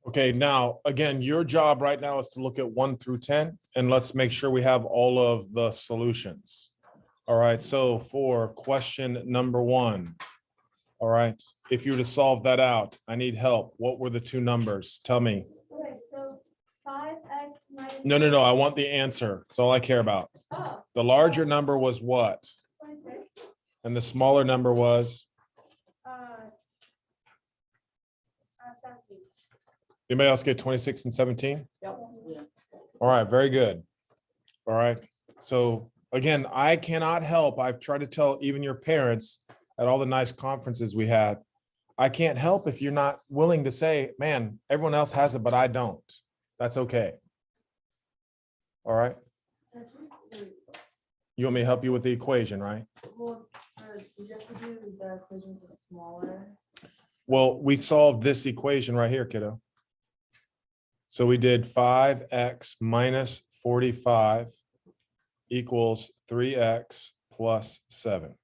Okay, now, again, your job right now is to look at 1 through 10, and let's make sure we have all of the solutions. All right, so for question number 1, all right, if you were to solve that out, I need help. What were the two numbers? Tell me. Okay, so 5x minus. No, I want the answer. That's all I care about. Oh, The larger number was what? 26. And the smaller number was? 17. Anybody else get 26 and 17? Yep. All right, very good. All right, so again, I cannot help. I've tried to tell even your parents at all the nice conferences we had. I can't help if you're not willing to say, man, everyone else has it, but I don't. That's okay. All right, you want me to help you with the equation, right? Well, you have to do the equation with the smaller. Well, we solved this equation right here, kiddo. So we did 5x minus 45 equals 3x plus 7.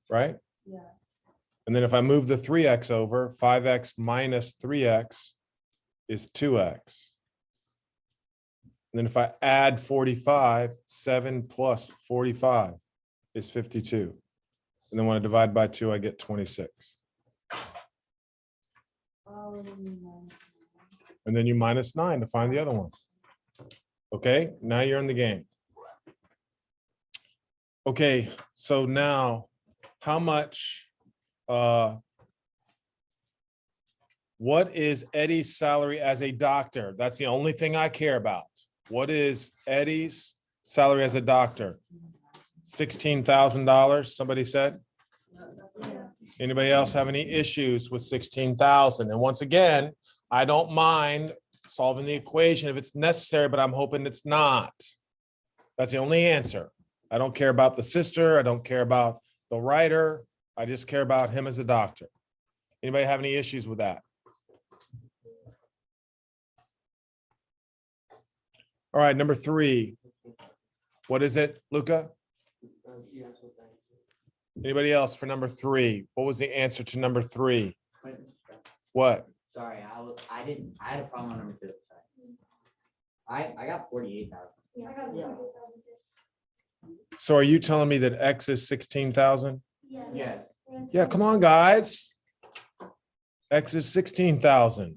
Right? Yeah. And then if I move the 3x over, 5x minus 3x is 2x. And then if I add 45, 7 plus 45 is 52. And then when I divide by 2, I get 26. And then you minus 9 to find the other one. Okay, now you're in the game. Okay, so now how much, what is Eddie's salary as a doctor? That's the only thing I care about. What is Eddie's salary as a doctor? $16,000, somebody said? Anybody else have any issues with 16,000? And once again, I don't mind solving the equation if it's necessary, but I'm hoping it's not. That's the only answer. I don't care about the sister. I don't care about the writer. I just care about him as a doctor. Anybody have any issues with that? All right, number 3. What is it, Luca? Anybody else for number 3? What was the answer to number 3? What? Sorry, I had a problem on number 2. Sorry. I got 48,000. Yeah, I got it. Yeah. So are you telling me that X is 16,000? Yeah. Yes. Yeah, come on, guys. X is 16,000.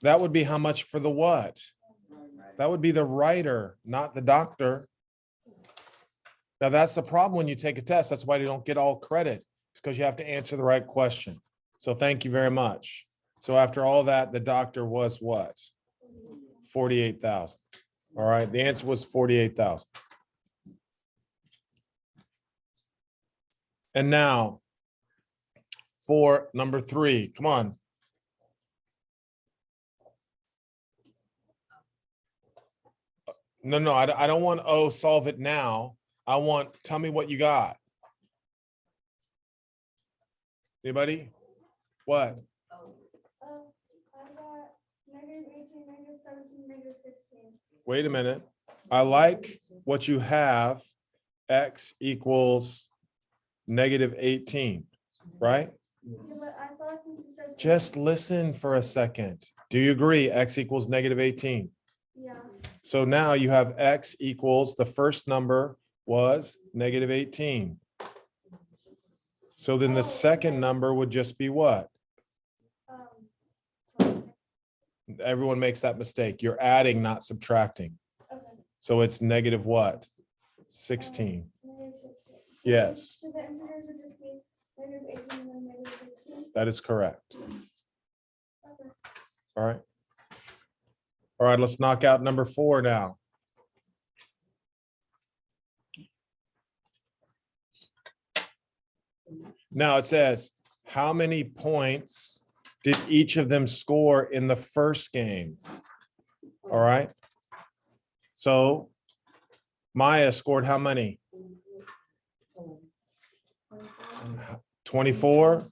That would be how much for the what? That would be the writer, not the doctor. Now, that's the problem when you take a test. That's why you don't get all credit. It's because you have to answer the right question. So thank you very much. So after all that, the doctor was what? 48,000. All right, the answer was 48,000. And now for number 3, come on. No, I don't want, oh, solve it now. I want, tell me what you got. Anybody? What? I got -18, -17, -16. Wait a minute. I like what you have. X equals -18, right? Yeah, but I thought since it says. Just listen for a second. Do you agree? X equals -18. Yeah. So now you have X equals, the first number was -18. So then the second number would just be what? Um, Everyone makes that mistake. You're adding, not subtracting. okay. So it's negative what? 16. -16. Yes, So the integers would just be -18 and then -16. that is correct. Okay. All right. All right, let's knock out number 4 now. Now it says, how many points did each of them score in the first game? All right. So Maya scored how many? 24.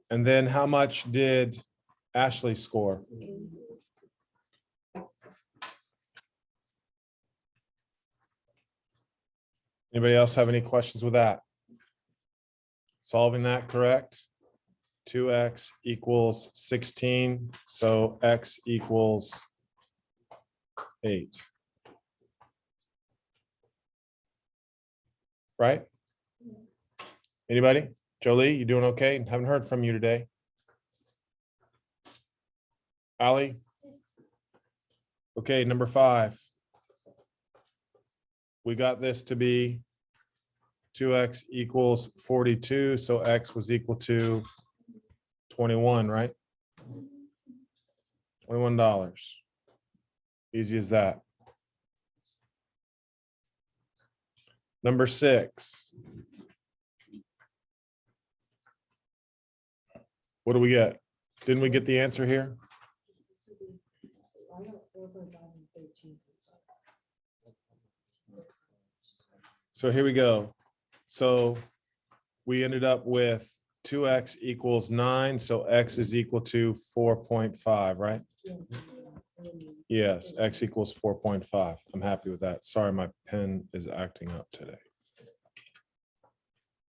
And then how much did Ashley score? Anybody else have any questions with that? Solving that correct? 2x equals 16, so x equals 8. Right? Anybody? Jolie, you doing okay? Haven't heard from you today. Ali? Okay, number 5. We got this to be 2x equals 42, so x was equal to 21, right? $21. Easy as that. Number 6. What do we get? Didn't we get the answer here? I got 4.5 and 13. So here we go. So we ended up with 2x equals 9, so x is equal to 4.5, right? Yes, x equals 4.5. I'm happy with that. Sorry, my pen is acting up today.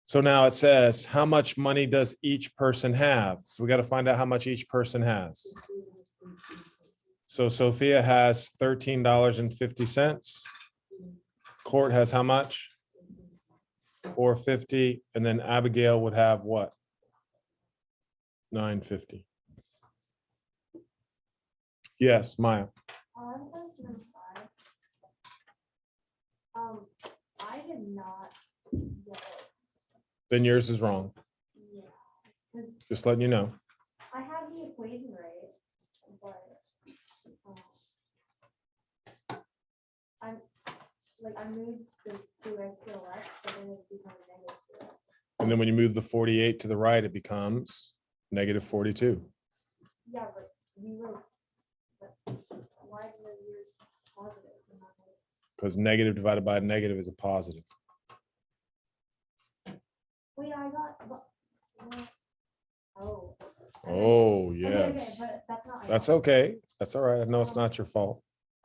So now it says, how much money does each person have? So we got to find out how much each person has. So Sophia has $13.50. Court has how much? $4.50, and then Abigail would have what? $9.50. Yes, Maya. On question 5. I did not get it. Then yours is wrong. Yeah. 'Cause Just letting you know. I have the equation right, but I moved the 2x to the left, but then it becomes negative 2x. And then when you move the 48 to the right, it becomes negative 42. Yeah, but we were, but why is yours positive and not negative? Because negative divided by a negative is a positive. Wait, I got, what? Oh. Oh, Okay, yes. but that's not. That's okay. That's all right. I know it's not your fault.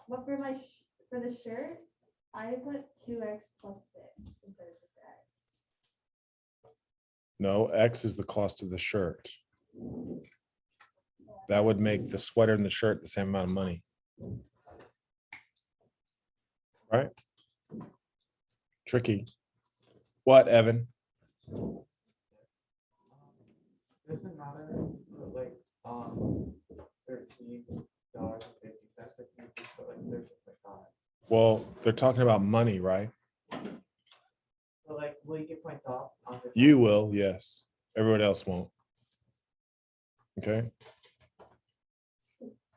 But for for the shirt, I put 2x plus 6 instead of just x. No, X is the cost of the shirt. That would make the sweater and the shirt the same amount of money. Right? Tricky. What, Evan? Doesn't matter, like, $13.50, I think, but like, there's like that. Well, they're talking about money, right? So like, will you get points off? On the- You will, yes. Everyone else won't. Okay.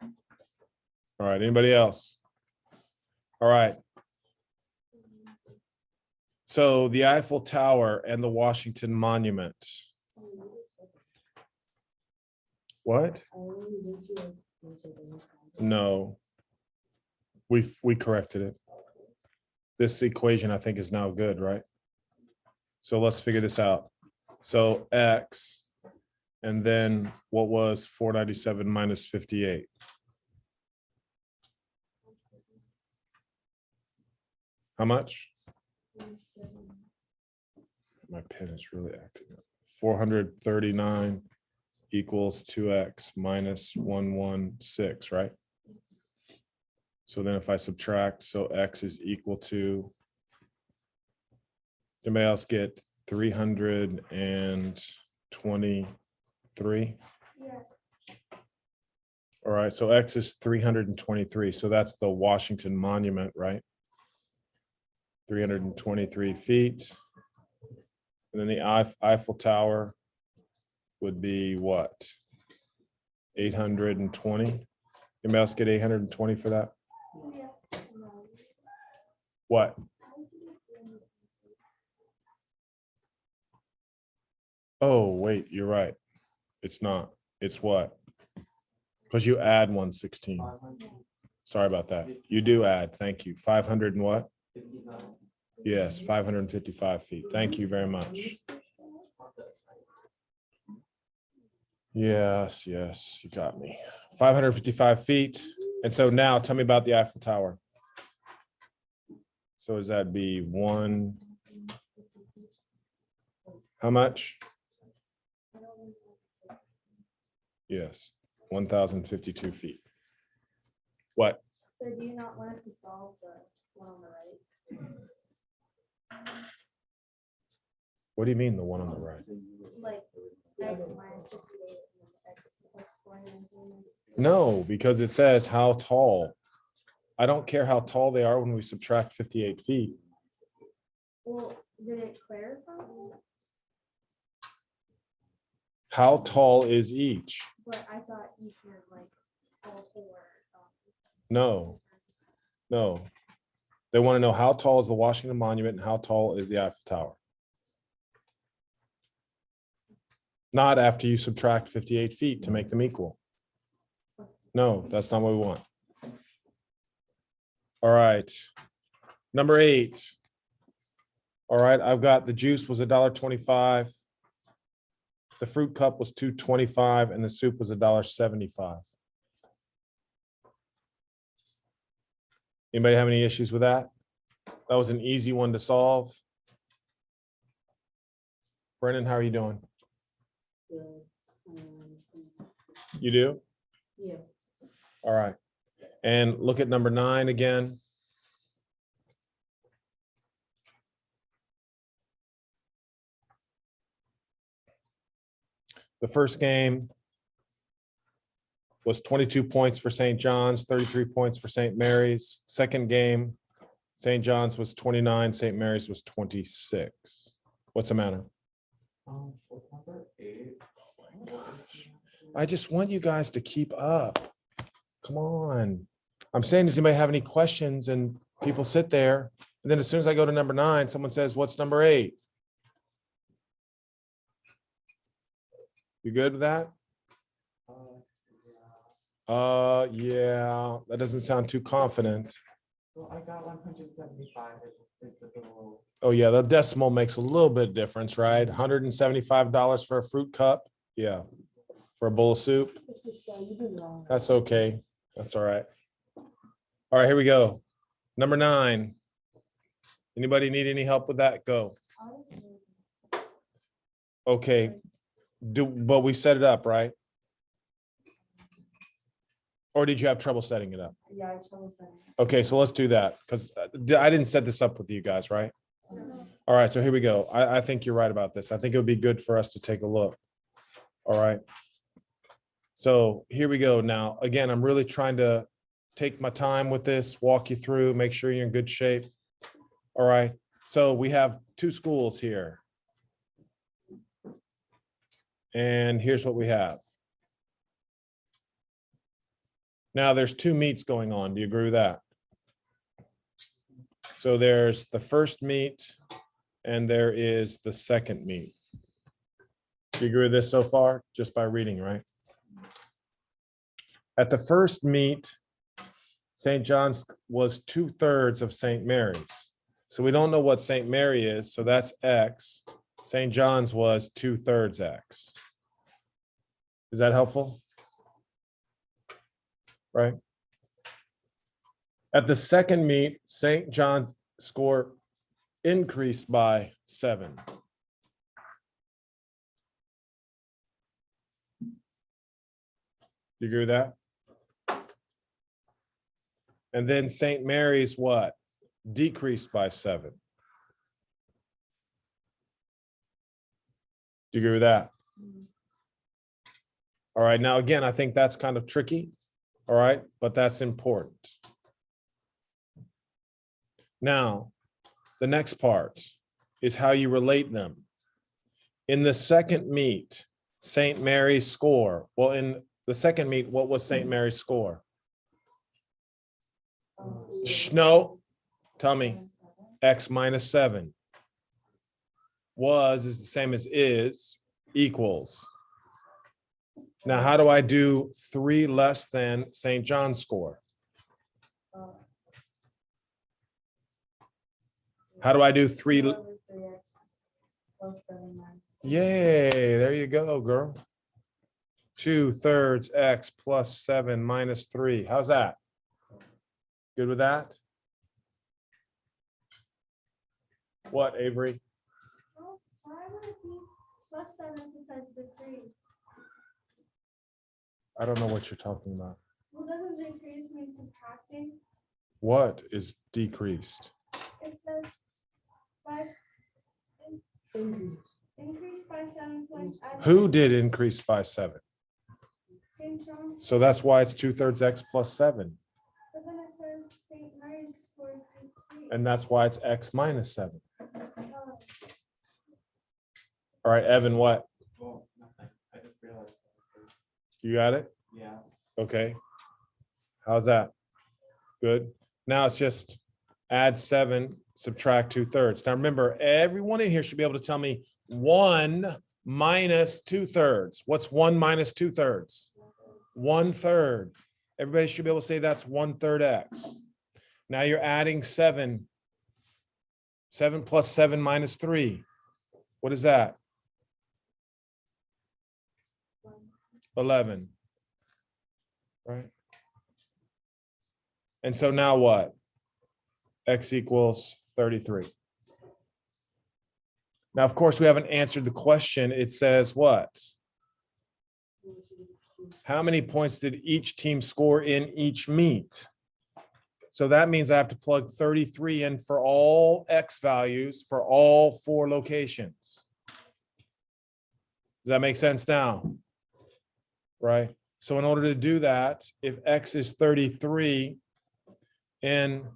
All right, anybody else? All right. So the Eiffel Tower and the Washington Monument. What? No. We corrected it. This equation, I think, is now good, right? So let's figure this out. So X, and then what was 497 minus 58? How much? My pen is really acting up. 439 equals 2x minus 116, right? So then if I subtract, so x is equal to, anybody else get 323? Yeah. All right, so x is 323. So that's the Washington Monument, right? 323 feet. And then the Eiffel Tower would be what? 820. Anybody else get 820 for that? Yeah. What? Oh, wait, you're right. It's not. It's what? Because you add 116. 500, Sorry about that. You do add. Thank you. 500 and what? 55. Yes, 555 feet. Thank you very much. Yes, yes, you got me. 555 feet. And so now tell me about the Eiffel Tower. So does that be one? How much? Yes, 1,052 feet. What? So do you not want us to solve the one on the right? What do you mean the one on the right? Like x minus 58 and then x plus 49. No, because it says how tall. I don't care how tall they are when we subtract 58 feet. Well, did it clarify? How tall is each? But I thought each meant like all four. No, no. They want to know how tall is the Washington Monument and how tall is the Eiffel Tower? Not after you subtract 58 feet to make them equal. No, that's not what we want. All right. Number 8. All right, I've got the juice was $1.25. The fruit cup was $2.25 and the soup was $1.75. Anybody have any issues with that? That was an easy one to solve. Brennan, how are you doing? You do? Yeah. All right. And look at number 9 again. The first game was 22 points for St. John's, 33 points for St. Mary's. Second game, St. John's was 29, St. Mary's was 26. What's the matter? What's number 8? I just want you guys to keep up. Come on. I'm saying, does anybody have any questions? And people sit there. And then as soon as I go to number 9, someone says, what's number 8? You good with that? Yeah, that doesn't sound too confident. Well, I got 175. It's a little. Oh, yeah, the decimal makes a little bit of difference, right? $175 for a fruit cup. Yeah. For a bowl of soup. That's okay. That's all right. All right, here we go. Number 9. Anybody need any help with that? Go. Okay. But we set it up, right? Or did you have trouble setting it up? Yeah, I trouble saying. Okay, so let's do that because I didn't set this up with you guys, right? All right, so here we go. I think you're right about this. I think it would be good for us to take a look. All right. So here we go. Now, again, I'm really trying to take my time with this, walk you through, make sure you're in good shape. All right. So we have 2 schools here. And here's what we have. Now there's 2 meets going on. Do you agree with that? So there's the first meet and there is the second meet. Do you agree with this so far? Just by reading, right? At the first meet, St. John's was 2/3 of St. Mary's. So we don't know what St. Mary is. So that's X. St. John's was 2/3 X. Is that helpful? Right? At the second meet, St. John's score increased by 7. You agree with that? And then St. Mary's what? Decreased by 7. Do you agree with that? All right, now again, I think that's kind of tricky. All right, but that's important. Now, the next part is how you relate them. In the second meet, St. Mary's score. Well, in the second meet, what was St. Mary's score? No, tell me. X minus 7. Was is the same as is, equals. Now, how do I do 3 less than St. John's score? How do I do 3? Yay, there you go, girl. 2/3 X plus 7 minus 3. How's that? Good with that? What, Avery? Why would it be +7 since it's decreased? I don't know what you're talking about. Well, doesn't decrease mean subtracting? What is decreased? It says by Increase. increase by 7 points. add Who seven. did increase by 7? St. John's. So that's why it's 2/3 x plus 7. But then it says St. Mary's scored 3. And that's why it's x minus 7. Oh, All right, Evan, what? Well, nothing. I just realized. You got it? Yeah. Okay. How's that? Good. Now it's just add 7, subtract 2/3. Now remember, everyone in here should be able to tell me 1 minus 2/3. What's 1 minus 2/3? 1/3. Everybody should be able to say that's 1/3 x. Now you're adding 7. 7 plus 7 minus 3. What is that? 11. Right? And so now what? X equals 33. Now, of course, we haven't answered the question. It says what? How many points did each team score in each meet? So that means I have to plug 33 in for all X values for all 4 locations. Does that make sense now? Right? So in order to do that, if X is 33 in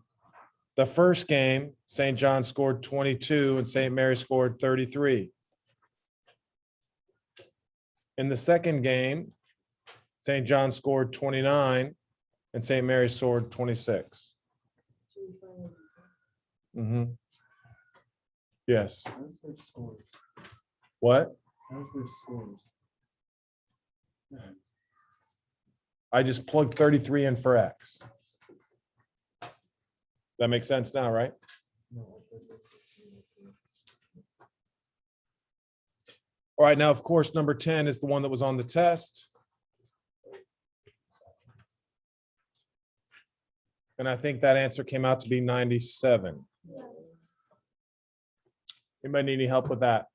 the first game, St. John scored 22 and St. Mary scored 33. In the second game, St. John scored 29 and St. Mary scored 26. So we find out. Mhm. Yes. How's their scores? What? How's their scores? I just plugged 33 in for X. That makes sense now, right? No. All right, now, of course, number 10 is the one that was on the test. And I think that answer came out to be 97. Anybody need any help with that?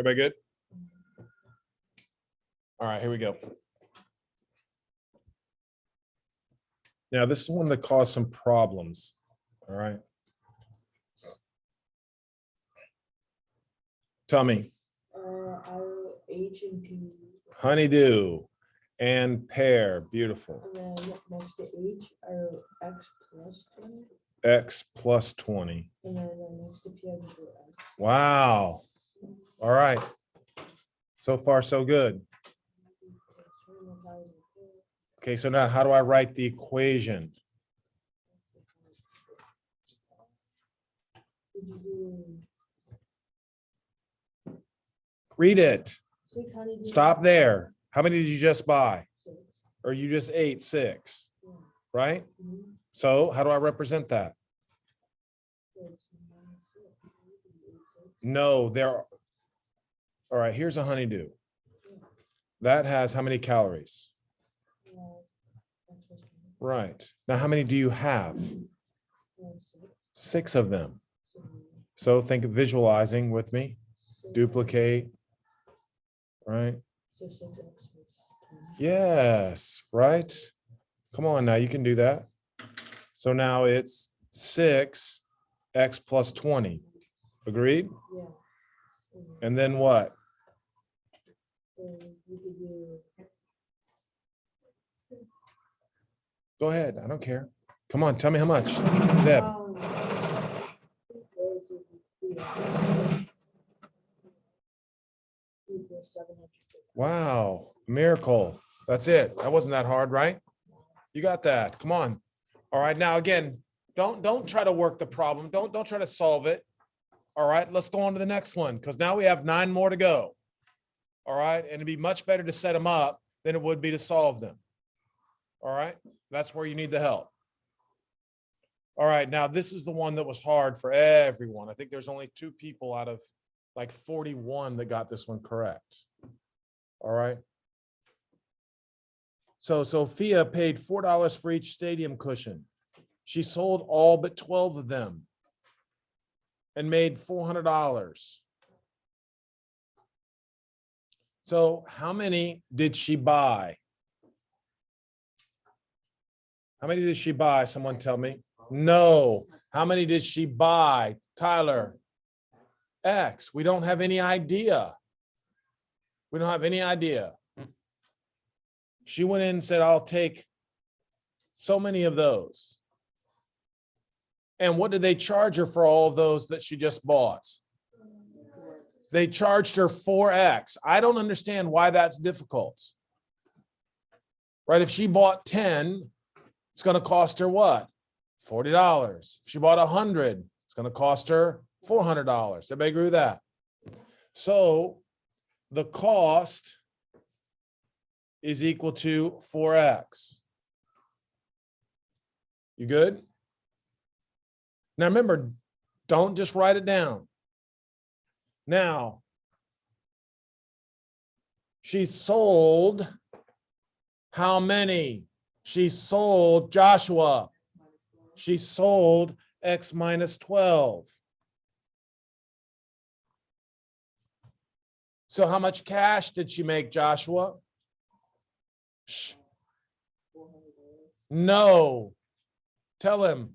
Everybody good? All right, here we go. Now, this is one that caused some problems. All right. Tell me, Our H and P, honeydew and pear, beautiful. and then next to H, our X plus 20, X plus 20. and then next to P, I just wrote X. Wow. All right. So far, so good. Okay, so now how do I write the equation? Did you do Read it. 600? Stop there. How many did you just buy? 6. Or you just ate 6, Yeah. right? Mhm. So how do I represent that? So it's -6. You can do 6. No, there. All right, here's a honeydew. That has how many calories? Yeah, X plus 20. Right. Now, how many do you have? 6. 6 of them. So So think of visualizing with me. 6. Duplicate. Right? So 6X plus 20. Yes, right? Come on now, you can do that. So now it's 6x plus 20. Agreed? Yeah. And then what? And you could do Go ahead. I don't care. Come on, tell me how much. Zeb. equals 700. Wow, miracle. That's it. That wasn't that hard, right? You got that. Come on. All right. Now, again, don't try to work the problem. Don't try to solve it. All right. Let's go on to the next one because now we have 9 more to go. All right. And it'd be much better to set them up than it would be to solve them. All right. That's where you need the help. All right. Now, this is the one that was hard for everyone. I think there's only 2 people out of like 41 that got this one correct. All right. So Sophia paid $4 for each stadium cushion. She sold all but 12 of them. and made $400. So how many did she buy? How many did she buy? Someone tell me. No. How many did she buy? Tyler. X. We don't have any idea. We don't have any idea. She went in and said, I'll take so many of those. And what did they charge her for all of those that she just bought? They charged her 4X. I don't understand why that's difficult. Right? If she bought 10, it's going to cost her what? $40. If she bought 100, it's going to cost her $400. Everybody agree with that? So the cost is equal to 4X. You good? Now remember, don't just write it down. Now, she sold how many? She sold Joshua. She sold X minus 12. So how much cash did she make, Joshua? Shh. No. Tell him.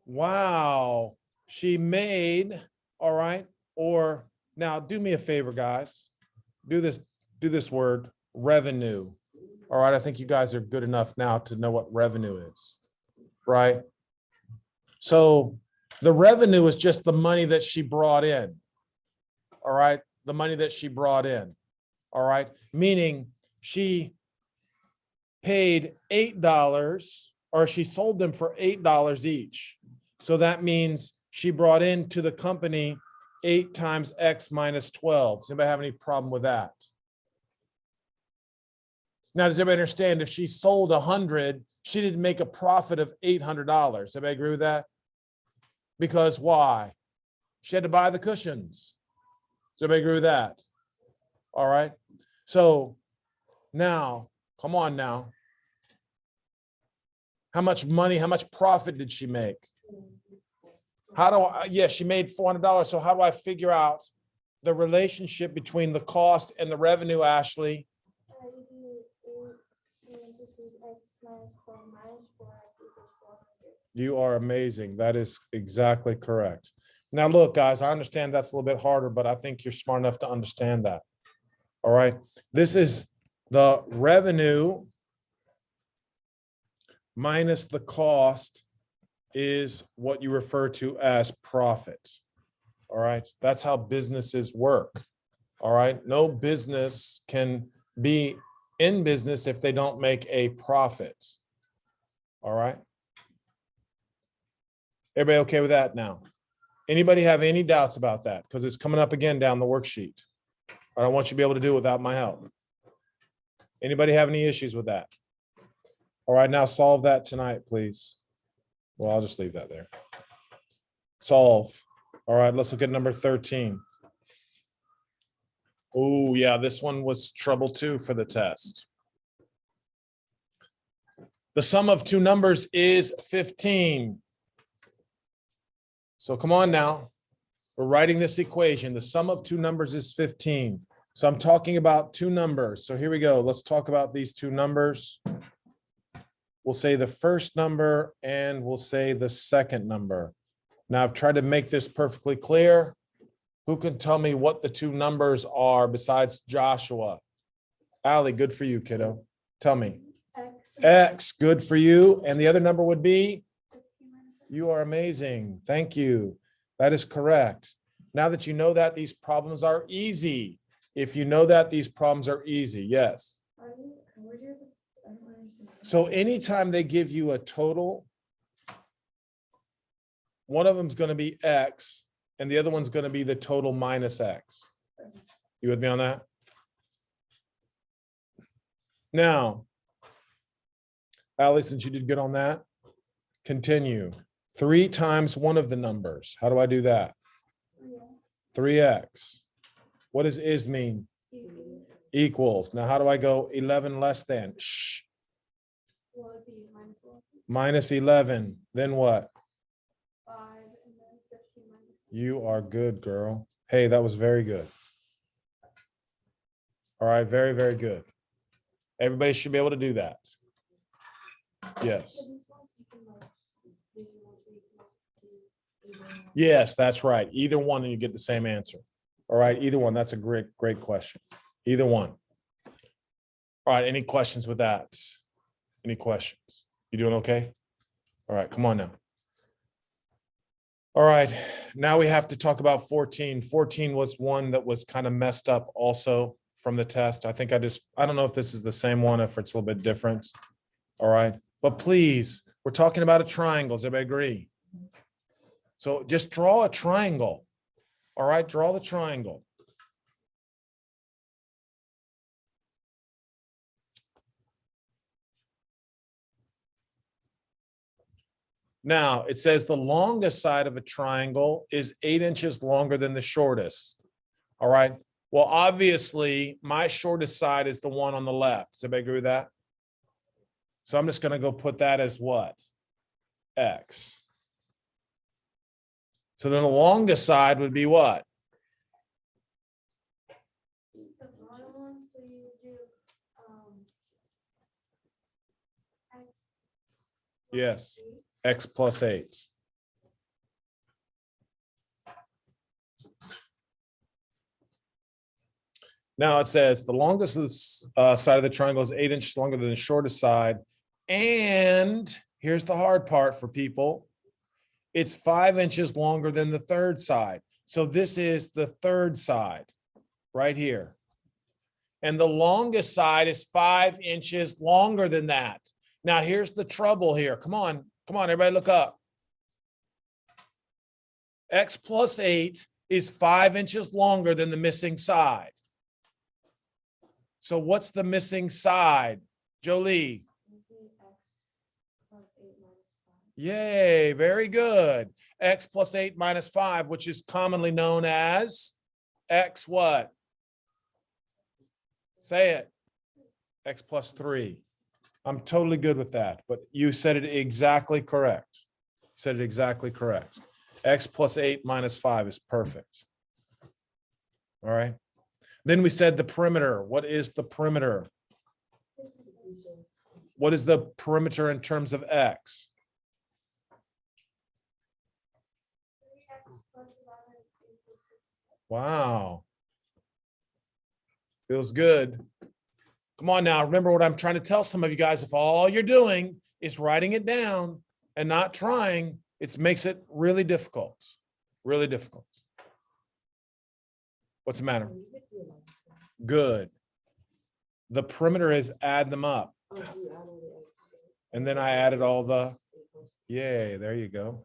Wow. She made, all right, or now do me a favor, guys. Do this word, revenue. All right, I think you guys are good enough now to know what revenue is, right? So the revenue is just the money that she brought in. All right, the money that she brought in. All right, meaning she paid $8 or she sold them for $8 each. So that means she brought into the company 8 times X minus 12. Does anybody have any problem with that? Now, does everybody understand if she sold 100, she didn't make a profit of $800? Everybody agree with that? Because why? She had to buy the cushions. Does everybody agree with that? All right. So now, come on now. How much money, how much profit did she make? How do I, yeah, she made $400. So how do I figure out the relationship between the cost and the revenue, Ashley? You are amazing. That is exactly correct. Now, look, guys, I understand that's a little bit harder, but I think you're smart enough to understand that. All right. This is the revenue minus the cost is what you refer to as profit. All right. That's how businesses work. All right. No business can be in business if they don't make a profit. All right. Everybody okay with that now? Anybody have any doubts about that? Because it's coming up again down the worksheet. I don't want you to be able to do it without my help. Anybody have any issues with that? All right, now solve that tonight, please. Well, I'll just leave that there. Solve. All right, let's look at number 13. Oh, yeah, this one was trouble too for the test. The sum of two numbers is 15. So come on now. We're writing this equation. The sum of two numbers is 15. So I'm talking about two numbers. So here we go. Let's talk about these two numbers. We'll say the first number and we'll say the second number. Now I've tried to make this perfectly clear. Who can tell me what the two numbers are besides Joshua? Allie, good for you, kiddo. Tell me. X, good for you. And the other number would be? You are amazing. Thank you. That is correct. Now that you know that, these problems are easy. If you know that, these problems are easy. Yes. So anytime they give you a total, one of them is going to be X and the other one's going to be the total minus X. You with me on that? Now, Allie, since you did good on that, continue. 3 times one of the numbers. How do I do that? 3x. What does is mean? Equals. Now, how do I go 11 less than? Shh. Minus 11. Then what? 5 and then 15 minus. You are good, girl. Hey, that was very good. All right, very, very good. Everybody should be able to do that. Yes. So these ones you can like, these ones where you can like do either one. Yes, that's right. Either one and you get the same answer. All right, either one. That's a great, great question. Either one. All right, any questions with that? Any questions? You doing okay? All right, come on now. All right, now we have to talk about 14. 14 was one that was kind of messed up also from the test. I don't know if this is the same one, if it's a little bit different. All right, but please, we're talking about a triangle. Does everybody agree? So just draw a triangle. All right, draw the triangle. Now, it says the longest side of a triangle is 8 inches longer than the shortest. All right. Well, obviously, my shortest side is the one on the left. Does everybody agree with that? So I'm just going to go put that as what? X. So then the longest side would be what? The bottom one, so you do, X. Yes. plus 8. X plus 8. Now it says the longest of the side of the triangle is 8 inches longer than the shortest side. And here's the hard part for people. It's 5 inches longer than the third side. So this is the third side right here. And the longest side is 5 inches longer than that. Now here's the trouble here. Come on, everybody look up. X plus 8 is 5 inches longer than the missing side. So what's the missing side? Jolie. Would be X plus 8 minus 5. Yay, very good. X plus 8 minus 5, which is commonly known as X what? Say it. X plus 3. I'm totally good with that, but you said it exactly correct. Said it exactly correct. X plus 8 minus 5 is perfect. All right. Then we said the perimeter. What is the perimeter? What is the perimeter in terms of X? 3x plus 11 equals 6. Wow. Feels good. Come on now, remember what I'm trying to tell some of you guys. If all you're doing is writing it down and not trying, it makes it really difficult. Really difficult. What's the matter? You could do it like that. Good. The perimeter is add them up. Oh, so you add all the X together. And then I added all the, 8 plus yay, there you go.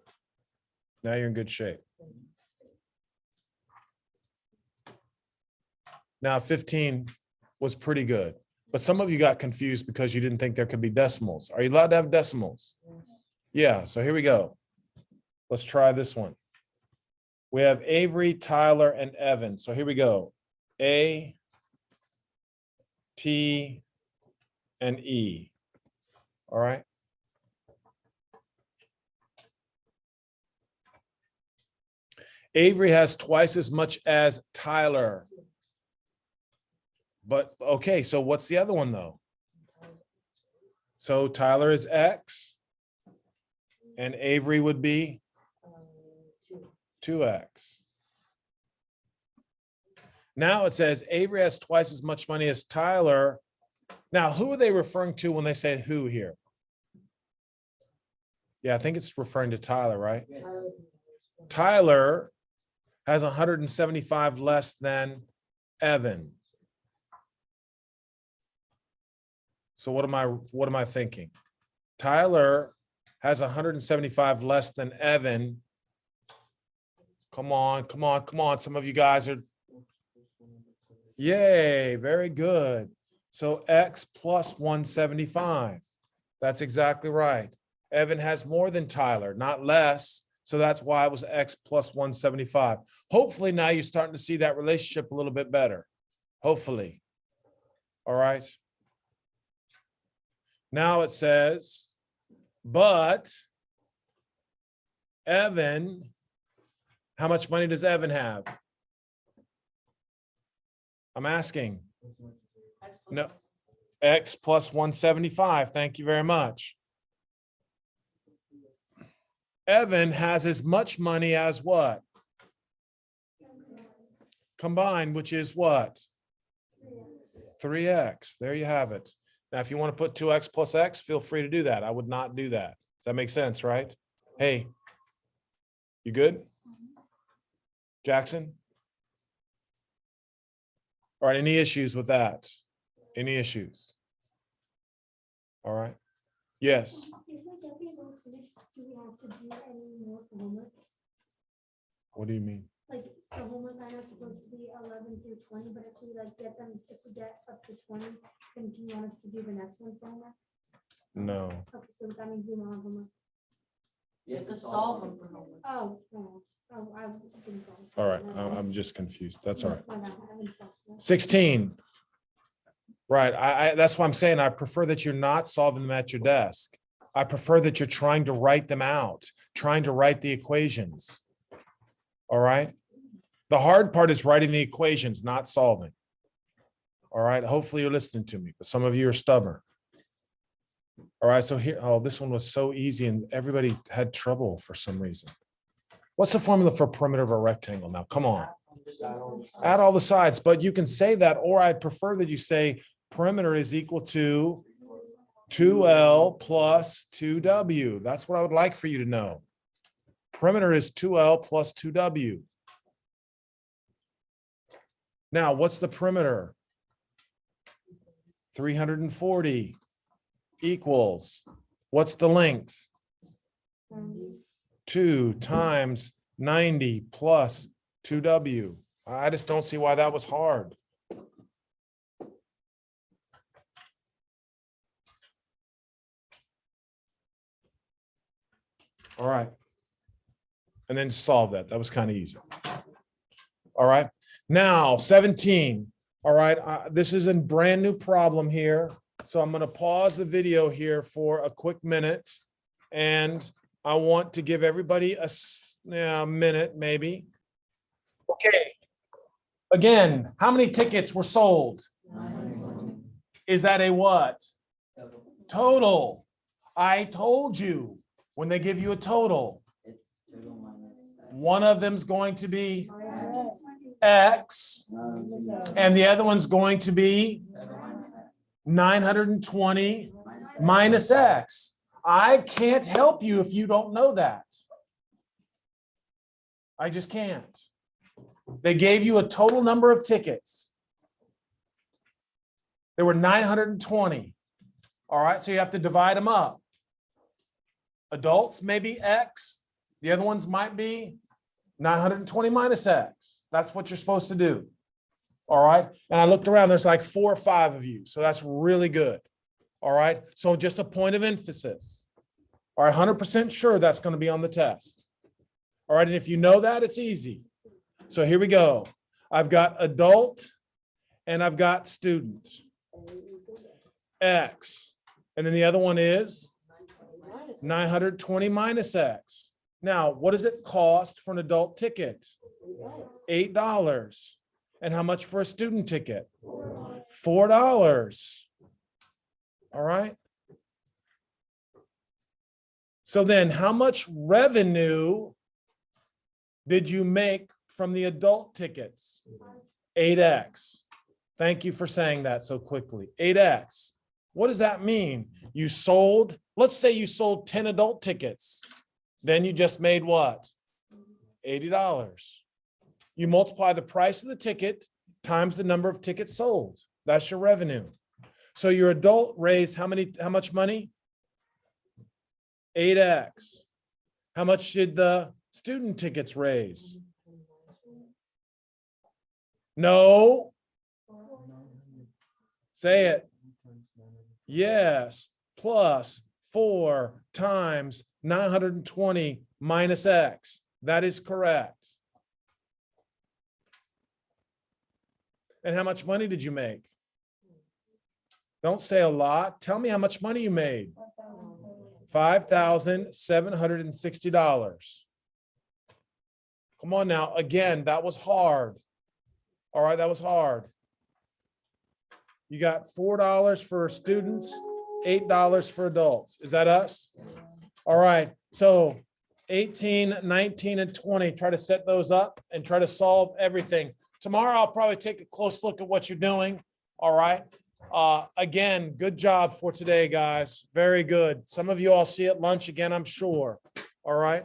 Now you're in good shape. Now 15 was pretty good, but some of you got confused because you didn't think there could be decimals. Are you allowed to have decimals? Yeah, so here we go. Let's try this one. We have Avery, Tyler, and Evan. So here we go. A, T, and E. All right. Avery has twice as much as Tyler. But okay, so what's the other one though? So Tyler is X and Avery would be 2. 2X. Now it says Avery has twice as much money as Tyler. Now, who are they referring to when they say who here? Yeah, I think it's referring to Tyler, right? Tyler has 175 less than Evan. So what am I thinking? Tyler has 175 less than Evan. Come on, come on, come on. Some of you guys are, yay, very good. So X plus 175. That's exactly right. Evan has more than Tyler, not less. So that's why it was X plus 175. Hopefully now you're starting to see that relationship a little bit better. Hopefully. All right. Now it says, but Evan, how much money does Evan have? I'm asking. No. X plus 175. Thank you very much. Evan has as much money as what? Combined, which is what? 3x. There you have it. Now, if you want to put 2x plus x, feel free to do that. I would not do that. Does that make sense, right? Hey, you good? Jackson? All right, any issues with that? Any issues? All right. Yes. If we get these all finished, do we have to do any more for homework? What do you mean? Like, the homework I know is supposed to be 11 through 20, but if we get up to 20, then do you want us to do the next one for homework? No. Okay, so that means we won't have homework. You have to solve them for homework. Oh, no. Oh, I didn't solve it. All right, I'm just confused. That's all right. My bad, I haven't solved it. 16. Right, that's why I'm saying I prefer that you're not solving them at your desk. I prefer that you're trying to write them out, trying to write the equations. All right? The hard part is writing the equations, not solving. All right, hopefully you're listening to me, but some of you are stubborn. All right, so here, oh, this one was so easy and everybody had trouble for some reason. What's the formula for perimeter of a rectangle now? Come on. Add all the sides, but you can say that, or I'd prefer that you say perimeter is equal to 2L plus 2W. That's what I would like for you to know. Perimeter is 2L plus 2W. Now, what's the perimeter? 340 equals, what's the length? 2 times 90 plus 2W. I just don't see why that was hard. All right. And then solve that. That was kind of easy. All right. Now, 17. All right. This is a brand new problem here. So I'm going to pause the video here for a quick minute. And I want to give everybody a minute, maybe. Okay. Again, how many tickets were sold? Is that a what? Total. I told you when they give you a total, It's total minus X. one of them's going to be X and the other one's going to be 920 minus X. I can't help you if you don't know that. I just can't. They gave you a total number of tickets. There were 920. All right, so you have to divide them up. Adults may be X. The other ones might be 920 minus X. That's what you're supposed to do. All right, and I looked around, there's like 4 or 5 of you, so that's really good. All right, so just a point of emphasis. All right, 100% sure that's going to be on the test. All right, and if you know that, it's easy. So here we go. I've got adult and I've got student. X. And then the other one is 920 minus X. Now, what does it cost for an adult ticket? $8. And how much for a student ticket? $4. All right. So then how much revenue did you make from the adult tickets? 8X. Thank you for saying that so quickly. 8X. What does that mean? You sold, let's say you sold 10 adult tickets. Then you just made what? $80. You multiply the price of the ticket times the number of tickets sold. That's your revenue. So your adult raised how much money? 8X. How much did the student tickets raise? No. Say it. Yes. Plus 4 times 920 minus X. That is correct. And how much money did you make? Don't say a lot. Tell me how much money you made. $5,760. Come on now. Again, that was hard. All right, that was hard. You got $4 for students, $8 for adults. Is that us? All right, so 18, 19, and 20, try to set those up and try to solve everything. Tomorrow, I'll probably take a close look at what you're doing. All right. Again, good job for today, guys. Very good. Some of you I'll see at lunch again, I'm sure. All right.